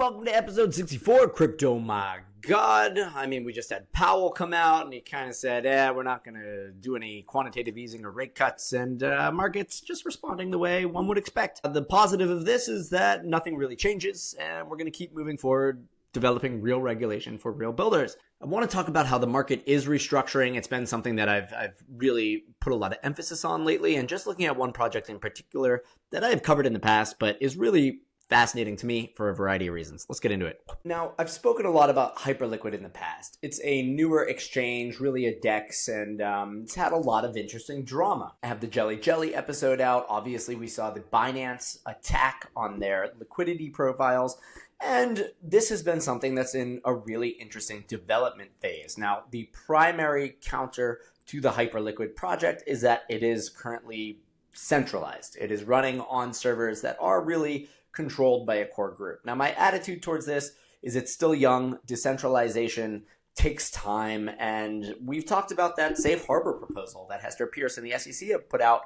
welcome to episode 64, Crypto My God. I mean, we just had Powell come out and he kind of said, we're not going to do any quantitative easing or rate cuts, and markets just responding the way one would expect. The positive of this is that nothing really changes and we're going to keep moving forward, developing real regulation for real builders. I want to talk about how the market is restructuring. It's been something that I've really put a lot of emphasis on lately, and just looking at one project in particular that I've covered in the past, but is really fascinating to me for a variety of reasons. Let's get into it. Now, I've spoken a lot about Hyperliquid in the past. It's a newer exchange, really a DEX, and it's had a lot of interesting drama. I have the Jelly episode out. Obviously, we saw the Binance attack on their liquidity profiles, and this has been something that's in a really interesting development phase. Now, the primary counter to the Hyperliquid project is that it is currently centralized. It is running on servers that are really controlled by a core group. Now, my attitude towards this is it's still young. Decentralization takes time, and we've talked about that safe harbor proposal that Hester Pierce and the SEC have put out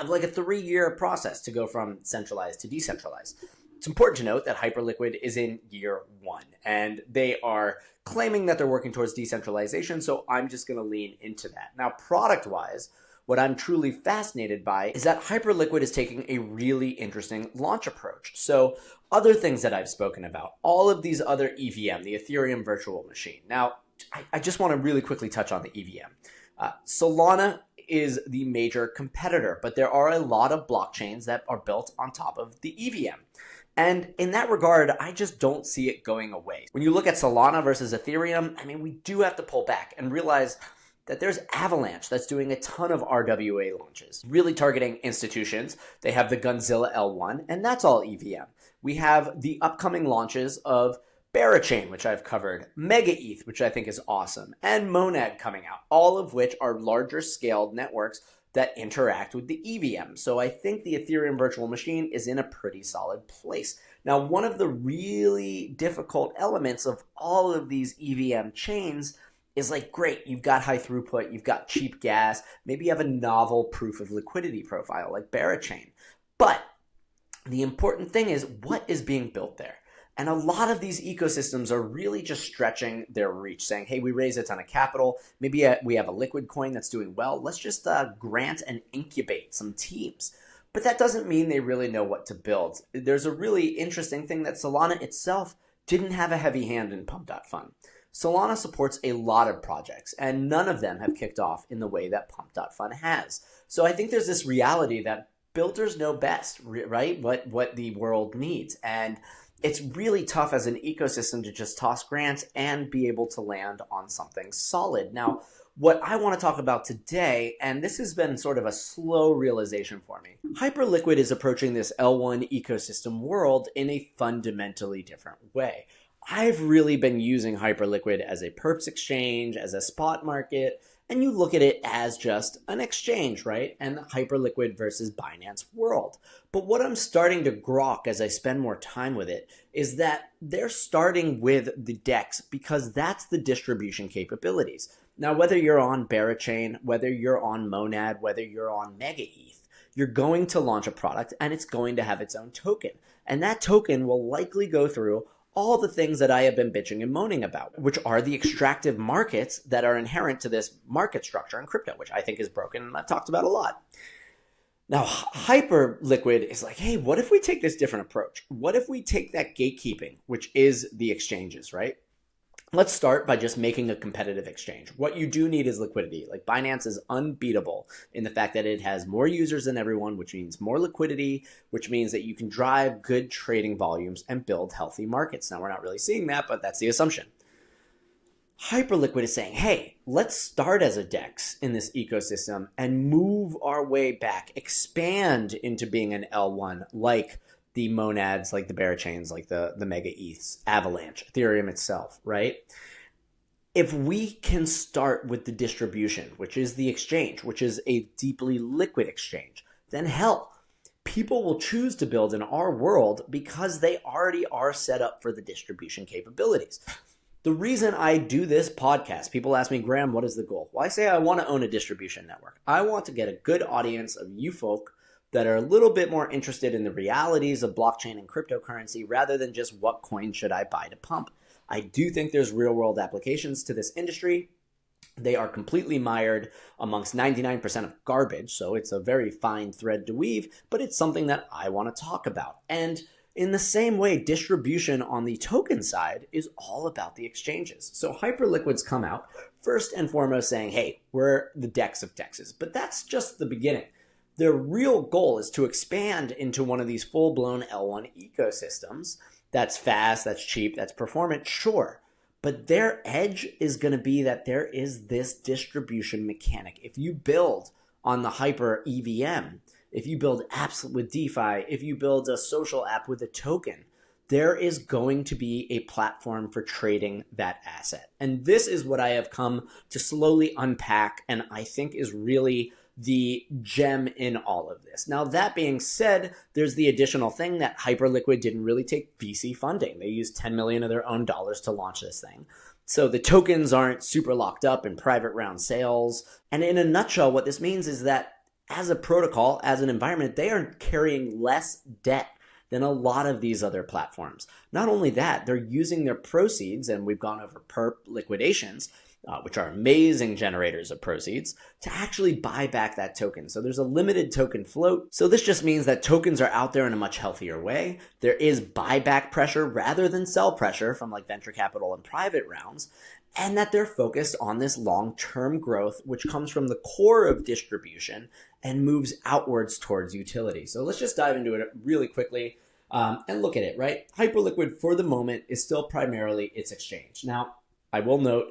of like a 3-year process to go from centralized to decentralized. It's important to note that Hyperliquid is in year 1, and they are claiming that they're working towards decentralization, so I'm just going to lean into that. Now, product-wise, what I'm truly fascinated by is that Hyperliquid is taking a really interesting launch approach. So other things that I've spoken about, all of these other EVM, the Ethereum virtual machine. Now, I just want to really quickly touch on the EVM. Solana is the major competitor, but there are a lot of blockchains that are built on top of the EVM. And in that regard, I just don't see it going away. When you look at Solana versus Ethereum, I mean, we do have to pull back and realize that there's Avalanche that's doing a ton of RWA launches, really targeting institutions. They have the Gunzilla L1, and that's all EVM. We have the upcoming launches of Barachain, which I've covered, MegaETH, which I think is awesome, and Monad coming out, all of which are larger scaled networks that interact with the EVM. So I think the Ethereum virtual machine is in a pretty solid place. Now, one of the really difficult elements of all of these EVM chains is like, great, you've got high throughput, you've got cheap gas, maybe you have a novel proof of liquidity profile like Barachain. But the important thing is what is being built there. And a lot of these ecosystems are really just stretching their reach, saying, hey, we raise a ton of capital, maybe we have a liquid coin that's doing well, let's just grant and incubate some teams. But that doesn't mean they really know what to build. There's a really interesting thing that Solana itself didn't have a heavy hand in Pump.Fun. Solana supports a lot of projects, and none of them have kicked off in the way that Pump.Fun has. So I think there's this reality that builders know best, right? What the world needs. And it's really tough as an ecosystem to just toss grants and be able to land on something solid. Now, what I want to talk about today, and this has been sort of a slow realization for me, Hyperliquid is approaching this L1 ecosystem world in a fundamentally different way. I've really been using Hyperliquid as a perps exchange, as a spot market, and you look at it as just an exchange, right? And the Hyperliquid versus Binance world. But what I'm starting to grok as I spend more time with it is that they're starting with the DEX because that's the distribution capabilities. Now, whether you're on Barachain, whether you're on Monad, whether you're on MegaETH, you're going to launch a product and it's going to have its own token. And that token will likely go through all the things that I have been bitching and moaning about, which are the extractive markets that are inherent to this market structure in crypto, which I think is broken and I've talked about a lot. Now, Hyperliquid is like, hey, what if we take this different approach? What if we take that gatekeeping, which is the exchanges, right? Let's start by just making a competitive exchange. What you do need is liquidity. Like Binance is unbeatable in the fact that it has more users than everyone, which means more liquidity, which means that you can drive good trading volumes and build healthy markets. Now, we're not really seeing that, but that's the assumption. Hyperliquid is saying, hey, let's start as a DEX in this ecosystem and move our way back, expand into being an L1 like the Monads, like the Barachains, like the MegaETHs, Avalanche, Ethereum itself, right? If we can start with the distribution, which is the exchange, which is a deeply liquid exchange, then hell, people will choose to build in our world because they already are set up for the distribution capabilities. The reason I do this podcast, people ask me, Graham, what is the goal? Well, I say I want to own a distribution network. I want to get a good audience of you folk that are a little bit more interested in the realities of blockchain and cryptocurrency rather than just what coin should I buy to pump. I do think there's real world applications to this industry. They are completely mired amongst 99% of garbage, so it's a very fine thread to weave, but it's something that I want to talk about. And in the same way, distribution on the token side is all about the exchanges. So Hyperliquid's come out first and foremost saying, hey, we're the DEX of Texas, but that's just the beginning. Their real goal is to expand into one of these full-blown L1 ecosystems that's fast, that's cheap, that's performant, sure. But their edge is going to be that there is this distribution mechanic. If you build on the HyperEVM, if you build apps with DeFi, if you build a social app with a token, there is going to be a platform for trading that asset. And this is what I have come to slowly unpack and I think is really the gem in all of this. Now, that being said, there's the additional thing that Hyperliquid didn't really take VC funding. They used 10 million of their own dollars to launch this thing. So the tokens aren't super locked up in private round sales. And in a nutshell, what this means is that as a protocol, as an environment, they are carrying less debt than a lot of these other platforms. Not only that, they're using their proceeds, and we've gone over perp liquidations, which are amazing generators of proceeds, to actually buy back that token. So there's a limited token float. So this just means that tokens are out there in a much healthier way. There is buyback pressure rather than sell pressure from like venture capital and private rounds, and that they're focused on this long-term growth, which comes from the core of distribution and moves outwards towards utility. So let's just dive into it really quickly and look at it, right? Hyperliquid for the moment is still primarily its exchange. Now, I will note,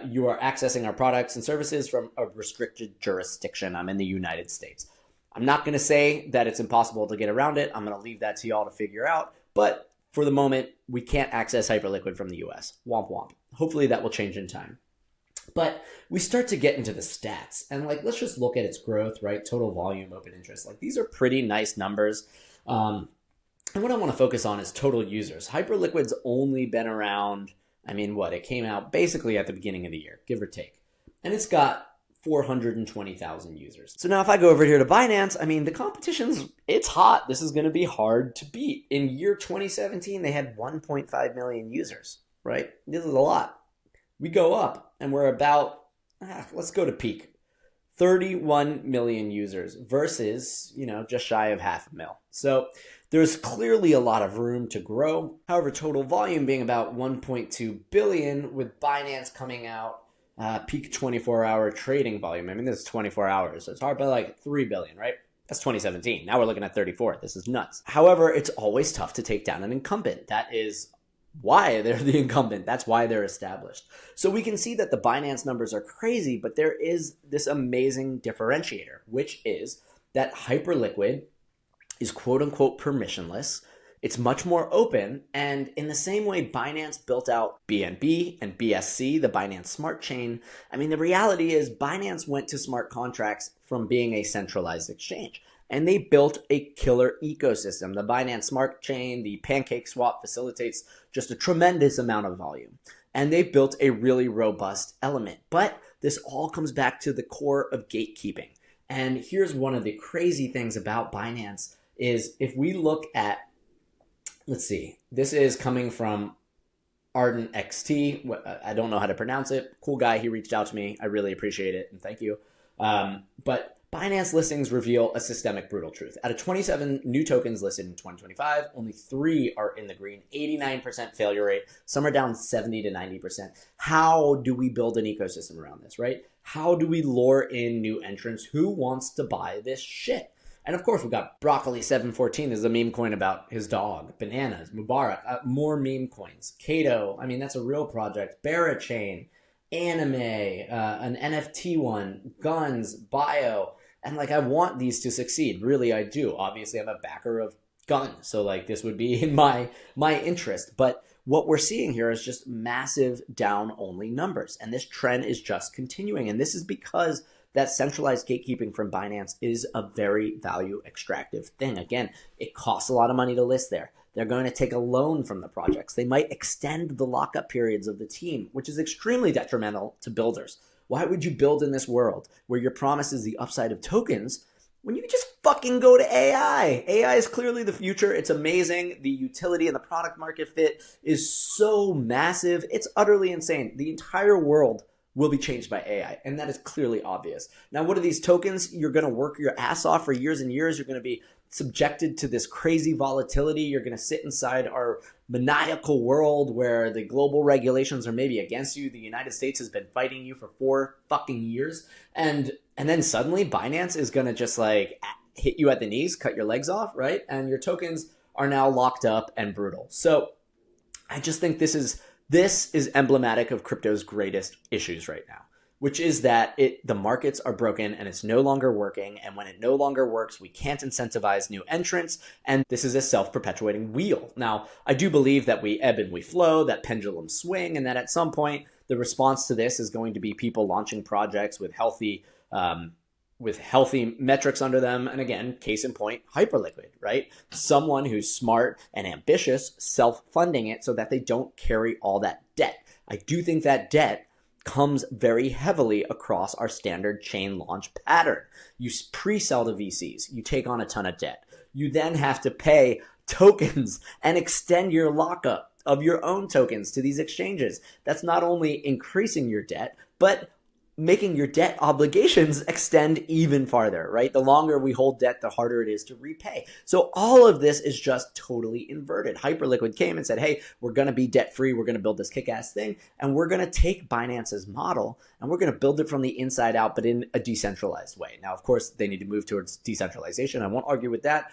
you are accessing our products and services from a restricted jurisdiction. I'm in the United States. I'm not going to say that it's impossible to get around it. I'm going to leave that to y'all to figure out. But for the moment, we can't access Hyperliquid from the US. Womp womp. Hopefully that will change in time. But we start to get into the stats. And like, let's just look at its growth, right? Total volume, open interest. Like, these are pretty nice numbers. And what I want to focus on is total users. Hyperliquid's only been around, I mean, what? It came out basically at the beginning of the year, give or take. And it's got 420,000 users. So now if I go over here to Binance, I mean, the competition's, it's hot. This is going to be hard to beat. In year 2017, they had 1.5 million users, right? This is a lot. We go up and we're about, let's go to peak, 31 million users versus, just shy of 500,000. So there's clearly a lot of room to grow. However, total volume being about 1.2 billion with Binance coming out peak 24-hour trading volume. I mean, this is 24 hours, so it's hard, but like 3 billion, right? That's 2017. Now we're looking at 34. This is nuts. However, it's always tough to take down an incumbent. That is why they're the incumbent. That's why they're established. So we can see that the Binance numbers are crazy, but there is this amazing differentiator, which is that Hyperliquid is quote unquote permissionless. It's much more open. And in the same way Binance built out BNB and BSC, the Binance Smart Chain, I mean, the reality is Binance went to smart contracts from being a centralized exchange. And they built a killer ecosystem. The Binance Smart Chain, the Pancake Swap facilitates just a tremendous amount of volume. And they've built a really robust element. But this all comes back to the core of gatekeeping. And here's one of the crazy things about Binance is if we look at, let's see, this is coming from ARNDXT. I don't know how to pronounce it. Cool guy, he reached out to me. I really appreciate it, and thank you. But Binance listings reveal a systemic brutal truth. Out of 27 new tokens listed in 2025, only 3 are in the green, 89% failure rate. Some are down 70 to 90%. How do we build an ecosystem around this, right? How do we lure in new entrants? Who wants to buy this shit? And of course, we've got Broccoli714. There's a meme coin about his dog. Bananas, Mubarak, more meme coins. Kato, I mean, that's a real project. Barachain, Anime, an NFT one, Guns, Bio. And like, I want these to succeed. Really, I do. Obviously, I'm a backer of Gun. So like, this would be in my interest. But what we're seeing here is just massive down-only numbers. And this trend is just continuing. And this is because that centralized gatekeeping from Binance is a very value extractive thing. Again, it costs a lot of money to list there. They're going to take a loan from the projects. They might extend the lockup periods of the team, which is extremely detrimental to builders. Why would you build in this world where your promise is the upside of tokens when you just fucking go to AI. AI is clearly the future. It's amazing. The utility and the product market fit is so massive. It's utterly insane. The entire world will be changed by AI, and that is clearly obvious. Now, what are these tokens? You're going to work your ass off for years and years. You're going to be subjected to this crazy volatility. You're going to sit inside our maniacal world where the global regulations are maybe against you. The United States has been fighting you for 4 fucking years. And then suddenly Binance is going to just like hit you at the knees, cut your legs off, right? And your tokens are now locked up and brutal. So I just think this is emblematic of crypto's greatest issues right now, which is that the markets are broken and it's no longer working. And when it no longer works, we can't incentivize new entrants. And this is a self-perpetuating wheel. Now, I do believe that we ebb and we flow, that pendulums swing, and that at some point, the response to this is going to be people launching projects with healthy metrics under them. And again, case in point, Hyperliquid, right? Someone who's smart and ambitious, self-funding it so that they don't carry all that debt. I do think that debt comes very heavily across our standard chain launch pattern. You pre-sell to VCs, you take on a ton of debt. You then have to pay tokens and extend your lockup of your own tokens to these exchanges. That's not only increasing your debt, but making your debt obligations extend even farther, right? The longer we hold debt, the harder it is to repay. So all of this is just totally inverted. Hyperliquid came and said, hey, we're going to be debt free. We're going to build this kick-ass thing. And we're going to take Binance's model and we're going to build it from the inside out, but in a decentralized way. Now, of course, they need to move towards decentralization. I won't argue with that.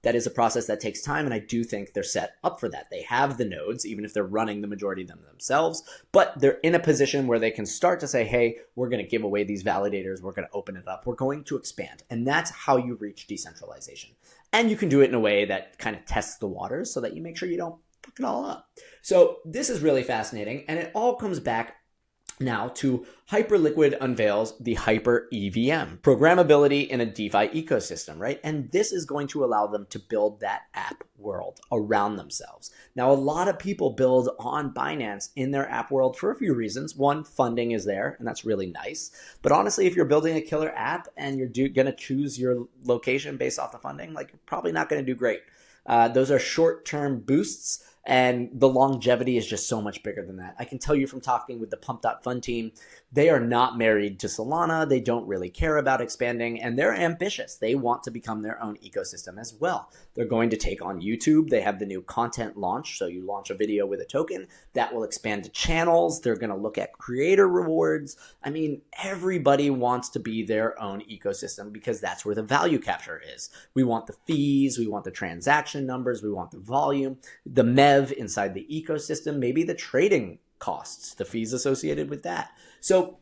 That is a process that takes time. And I do think they're set up for that. They have the nodes, even if they're running the majority of them themselves, but they're in a position where they can start to say, hey, we're going to give away these validators. We're going to open it up. We're going to expand. And that's how you reach decentralization. And you can do it in a way that kind of tests the waters so that you make sure you don't fuck it all up. So this is really fascinating. And it all comes back now to Hyperliquid unveils the HyperEVM, programmability in a DeFi ecosystem, right? And this is going to allow them to build that app world around themselves. Now, a lot of people build on Binance in their app world for a few reasons. One, funding is there, and that's really nice. But honestly, if you're building a killer app and you're going to choose your location based off the funding, like you're probably not going to do great. Those are short-term boosts. And the longevity is just so much bigger than that. I can tell you from talking with the Pump.Fun team, they are not married to Solana. They don't really care about expanding, and they're ambitious. They want to become their own ecosystem as well. They're going to take on YouTube. They have the new content launch. So you launch a video with a token that will expand to channels. They're going to look at creator rewards. I mean, everybody wants to be their own ecosystem because that's where the value capture is. We want the fees. We want the transaction numbers. We want the volume, the MEV inside the ecosystem, maybe the trading costs, the fees associated with that. So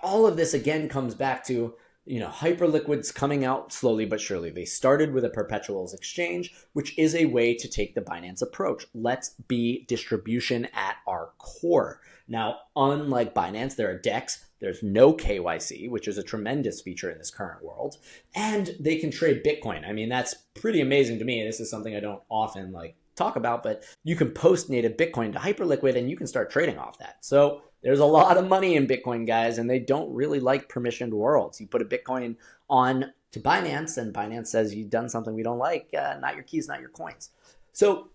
all of this again comes back to, Hyperliquid's coming out slowly but surely. They started with a perpetuals exchange, which is a way to take the Binance approach. Let's be distribution at our core. Now, unlike Binance, there are DEX. There's no KYC, which is a tremendous feature in this current world. And they can trade Bitcoin. I mean, that's pretty amazing to me. This is something I don't often talk about, but you can post native Bitcoin to Hyperliquid and you can start trading off that. So there's a lot of money in Bitcoin, guys, and they don't really like permissioned worlds. You put a Bitcoin on to Binance and Binance says you've done something we don't like, not your keys, not your coins. So,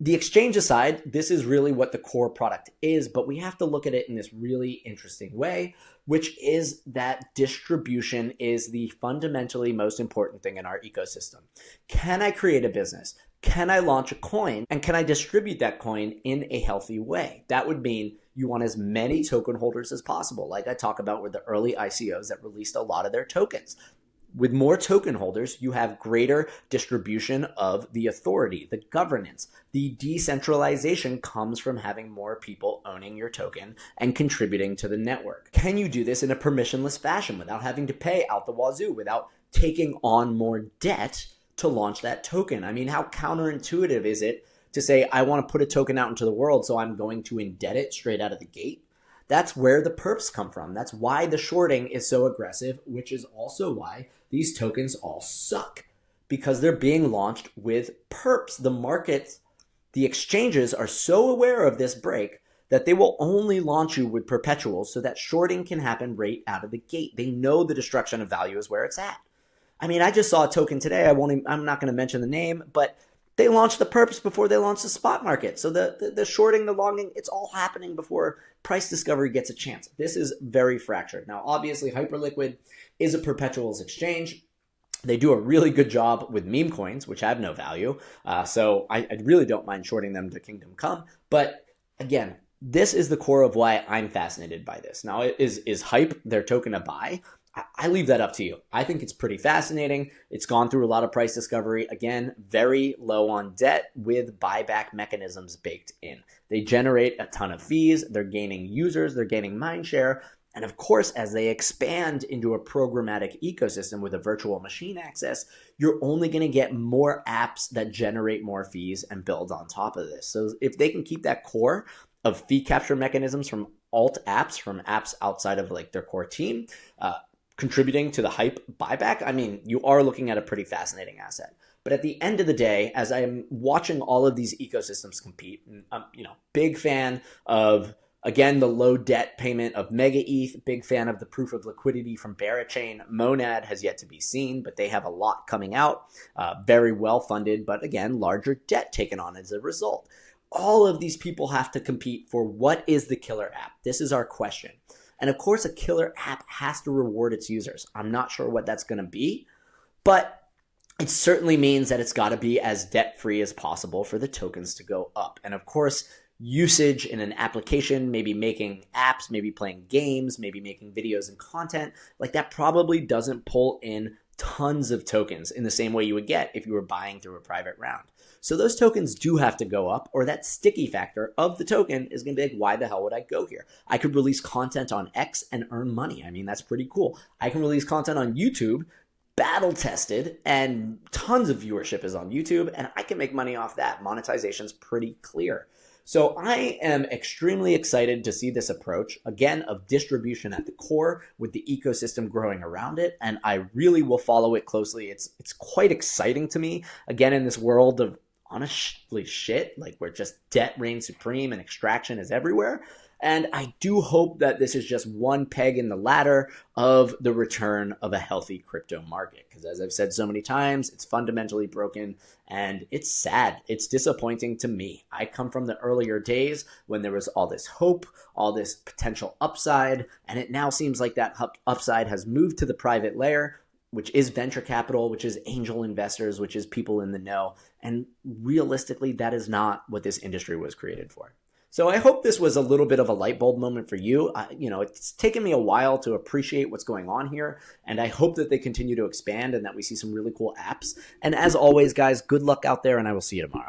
the exchange aside, this is really what the core product is, but we have to look at it in this really interesting way, which is that distribution is the fundamentally most important thing in our ecosystem. Can I create a business? Can I launch a coin? And can I distribute that coin in a healthy way? That would mean you want as many token holders as possible, like I talk about with the early ICOs that released a lot of their tokens. With more token holders, you have greater distribution of the authority, the governance. The decentralization comes from having more people owning your token and contributing to the network. Can you do this in a permissionless fashion without having to pay out the wazoo, without taking on more debt to launch that token? I mean, how counterintuitive is it to say, I want to put a token out into the world, so I'm going to indebt it straight out of the gate? That's where the perps come from. That's why the shorting is so aggressive, which is also why these tokens all suck, because they're being launched with perps. The markets, the exchanges are so aware of this break that they will only launch you with perpetuals so that shorting can happen right out of the gate. They know the destruction of value is where it's at. I mean, I just saw a token today. I'm not going to mention the name, but they launched the perps before they launched the spot market. So the shorting, the longing, it's all happening before price discovery gets a chance. This is very fractured. Now, obviously, Hyperliquid is a perpetuals exchange. They do a really good job with meme coins, which have no value. So I really don't mind shorting them to kingdom come. But again, this is the core of why I'm fascinated by this. Now, is Hype their token to buy? I leave that up to you. I think it's pretty fascinating. It's gone through a lot of price discovery. Again, very low on debt with buyback mechanisms baked in. They generate a ton of fees. They're gaining users. They're gaining mindshare. And of course, as they expand into a programmatic ecosystem with a virtual machine access, you're only going to get more apps that generate more fees and build on top of this. So if they can keep that core of fee capture mechanisms from alt apps, from apps outside of like their core team, contributing to the Hype buyback, I mean, you are looking at a pretty fascinating asset. But at the end of the day, as I'm watching all of these ecosystems compete, I'm, big fan of, again, the low debt payment of Mega ETH, big fan of the proof of liquidity from Barachain. Monad has yet to be seen, but they have a lot coming out, very well funded, but again, larger debt taken on as a result. All of these people have to compete for what is the killer app. This is our question. And of course, a killer app has to reward its users. I'm not sure what that's going to be, but it certainly means that it's got to be as debt-free as possible for the tokens to go up. And of course, usage in an application, maybe making apps, maybe playing games, maybe making videos and content, like that probably doesn't pull in tons of tokens in the same way you would get if you were buying through a private round. So those tokens do have to go up, or that sticky factor of the token is going to be like, why the hell would I go here? I could release content on X and earn money. I mean, that's pretty cool. I can release content on YouTube, battle tested, and tons of viewership is on YouTube, and I can make money off that. Monetization's pretty clear. So I am extremely excited to see this approach, again, of distribution at the core with the ecosystem growing around it. And I really will follow it closely. It's quite exciting to me, again, in this world of honestly shit, like where just debt reigns supreme and extraction is everywhere. And I do hope that this is just one peg in the ladder of the return of a healthy crypto market. Because as I've said so many times, it's fundamentally broken and it's sad. It's disappointing to me. I come from the earlier days when there was all this hope, all this potential upside, and it now seems like that upside has moved to the private layer, which is venture capital, which is angel investors, which is people in the know. And realistically, that is not what this industry was created for. So I hope this was a little bit of a light bulb moment for you. It's taken me a while to appreciate what's going on here, and I hope that they continue to expand and that we see some really cool apps. And as always, guys, good luck out there, and I will see you tomorrow.